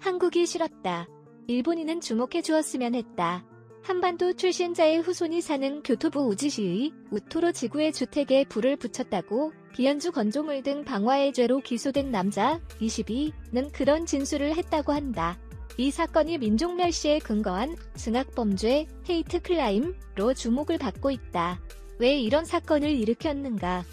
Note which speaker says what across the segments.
Speaker 1: 한국이 싫었다. 일본인은 주목해 주었으면 했다. 한반도 출신자의 후손이 사는 교토부 우지시의 우토로 지구의 주택에 불을 붙였다고 비연주 건조물 등 방화의 죄로 기소된 남자 22는 그런 진술을 했다고 한다. 이 사건이 민족멸시에 근거한 증악범죄 헤이트 크라임로 주목을 받고 있다. 왜 이런 사건을 일으켰는가?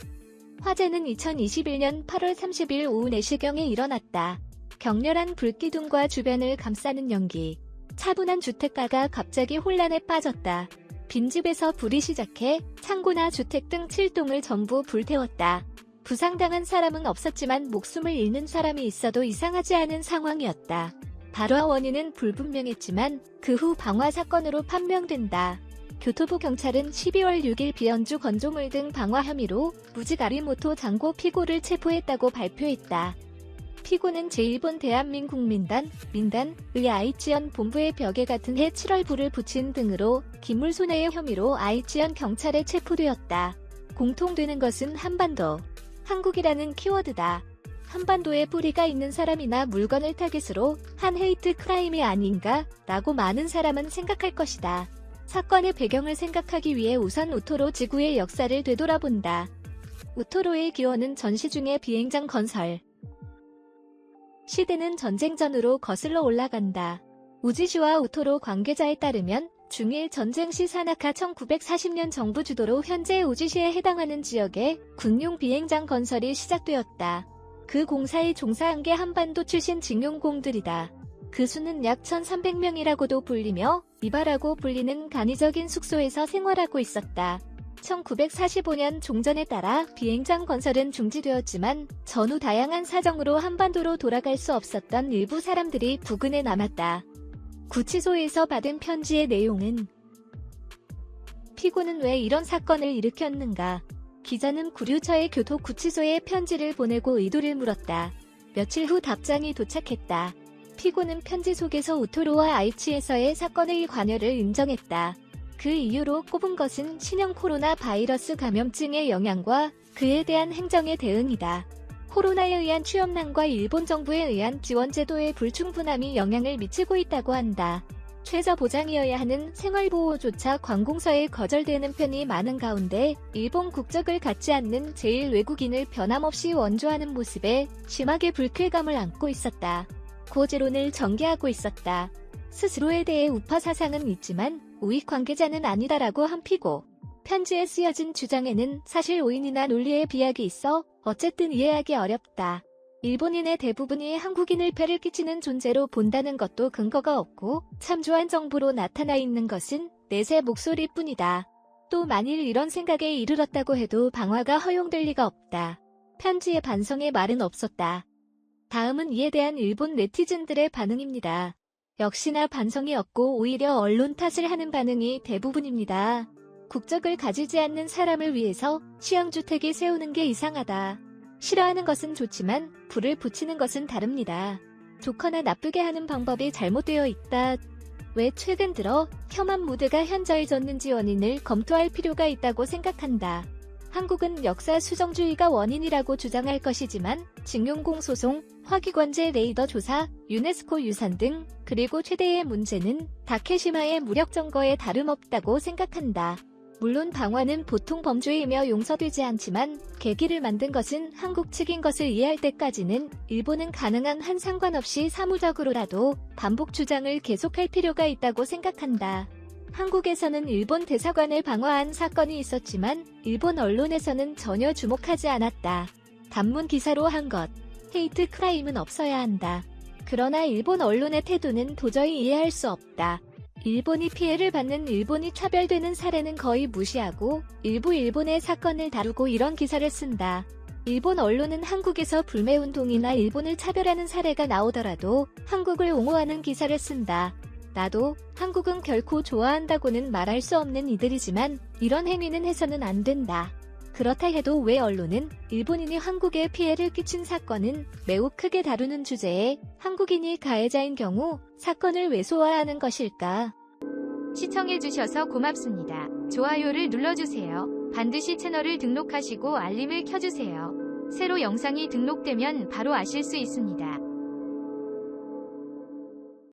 Speaker 1: 화재는 2021년 8월 30일 오후 4시경에 일어났다. 격렬한 불기둥과 주변을 감싸는 연기. 차분한 주택가가 갑자기 혼란에 빠졌다. 빈집에서 불이 시작해 창고나 주택 등 7동을 전부 불태웠다. 부상당한 사람은 없었지만 목숨을 잃는 사람이 있어도 이상하지 않은 상황이었다. 발화 원인은 불분명했지만 그 후 방화 사건으로 판명된다. 교토부 경찰은 12월 6일 비연주 건조물 등 방화 혐의로 무직 아리모토 장고 피고를 체포했다고 발표했다. 피고는 제1본 대한민국 민단의 아이치현 본부의 벽에 같은 해 7월 불을 붙인 등으로 기물 손해의 혐의로 아이치현 경찰에 체포되었다. 공통되는 것은 한반도, 한국이라는 키워드다. 한반도에 뿌리가 있는 사람이나 물건을 타깃으로 한 헤이트 크라임이 아닌가 라고 많은 사람은 생각할 것이다. 사건의 배경을 생각하기 위해 우선 우토로 지구의 역사를 되돌아본다. 우토로의 기원은 전시중의 비행장 건설. 시대는 전쟁 전으로 거슬러 올라간다. 우지시와 우토로 관계자에 따르면 중일 전쟁 시 사나카 1940년 정부 주도로 현재 우지시에 해당하는 지역에 군용 비행장 건설이 시작되었다. 그 공사에 종사한 게 한반도 출신 직용공들이다. 그 수는 약 1300명이라고도 불리며 이바라고 불리는 간이적인 숙소에서 생활하고 있었다. 1945년 종전에 따라 비행장 건설은 중지되었지만 전후 다양한 사정으로 한반도로 돌아갈 수 없었던 일부 사람들이 부근에 남았다. 구치소에서 받은 편지의 내용은 피고는 왜 이런 사건을 일으켰는가? 기자는 구류처의 교토구치소에 편지를 보내고 의도를 물었다. 며칠 후 답장이 도착했다. 피고는 편지 속에서 우토로와 아이치에서의 사건의 관여를 인정했다. 그 이유로 꼽은 것은 신형 코로나 바이러스 감염증의 영향과 그에 대한 행정의 대응이다. 코로나에 의한 취업난과 일본 정부에 의한 지원 제도의 불충분함이 영향을 미치고 있다고 한다. 최저 보장이어야 하는 생활보호조차 관공서에 거절되는 편이 많은 가운데 일본 국적을 갖지 않는 제1외국인을 변함없이 원조하는 모습에 심하게 불쾌감을 안고 있었다. 고지론을 전개하고 있었다. 스스로에 대해 우파 사상은 있지만 우익 관계자는 아니다라고 한 피고. 편지에 쓰여진 주장에는 사실 오인이나 논리의 비약이 있어 어쨌든 이해하기 어렵다. 일본인의 대부분이 한국인을 폐를 끼치는 존재로 본다는 것도 근거가 없고 참조한 정보로 나타나 있는 것은 내세 목소리뿐이다. 또 만일 이런 생각에 이르렀다고 해도 방화가 허용될 리가 없다. 편지에 반성의 말은 없었다. 다음은 이에 대한 일본 네티즌들의 반응입니다. 역시나 반성이 없고 오히려 언론 탓을 하는 반응이 대부분입니다. 국적을 가지지 않는 사람을 위해서 시향주택이 세우는 게 이상하다. 싫어하는 것은 좋지만 불을 붙이는 것은 다릅니다. 좋거나 나쁘게 하는 방법이 잘못되어 있다. 왜 최근 들어 혐한 무드가 현저해졌는지 원인을 검토할 필요가 있다고 생각한다. 한국은 역사 수정주의가 원인이라고 주장할 것이지만 징용공 소송, 화기관제 레이더 조사, 유네스코 유산 등 그리고 최대의 문제는 다케시마의 무력 점거에 다름없다고 생각한다. 물론 방화는 보통 범죄이며 용서되지 않지만 계기를 만든 것은 한국 측인 것을 이해할 때까지는 일본은 가능한 한 상관없이 사무적으로라도 반복 주장을 계속할 필요가 있다고 생각한다. 한국에서는 일본 대사관을 방화한 사건이 있었지만 일본 언론에서는 전혀 주목하지 않았다. 단문 기사로 한 것. 헤이트 크라임은 없어야 한다. 그러나 일본 언론의 태도는 도저히 이해할 수 없다. 일본이 피해를 받는 일본이 차별되는 사례는 거의 무시하고 일부 일본의 사건을 다루고 이런 기사를 쓴다. 일본 언론은 한국에서 불매운동이나 일본을 차별하는 사례가 나오더라도 한국을 옹호하는 기사를 쓴다. 나도 한국은 결코 좋아한다고는 말할 수 없는 이들이지만 이런 행위는 해서는 안 된다. 그렇다 해도 왜 언론은 일본인이 한국에 피해를 끼친 사건은 매우 크게 다루는 주제에 한국인이 가해자인 경우 사건을 왜 소화하는 것일까?
Speaker 2: 시청해주셔서 고맙습니다. 좋아요를 눌러주세요. 반드시 채널을 등록하시고 알림을 켜주세요. 새로 영상이 등록되면 바로 아실 수 있습니다.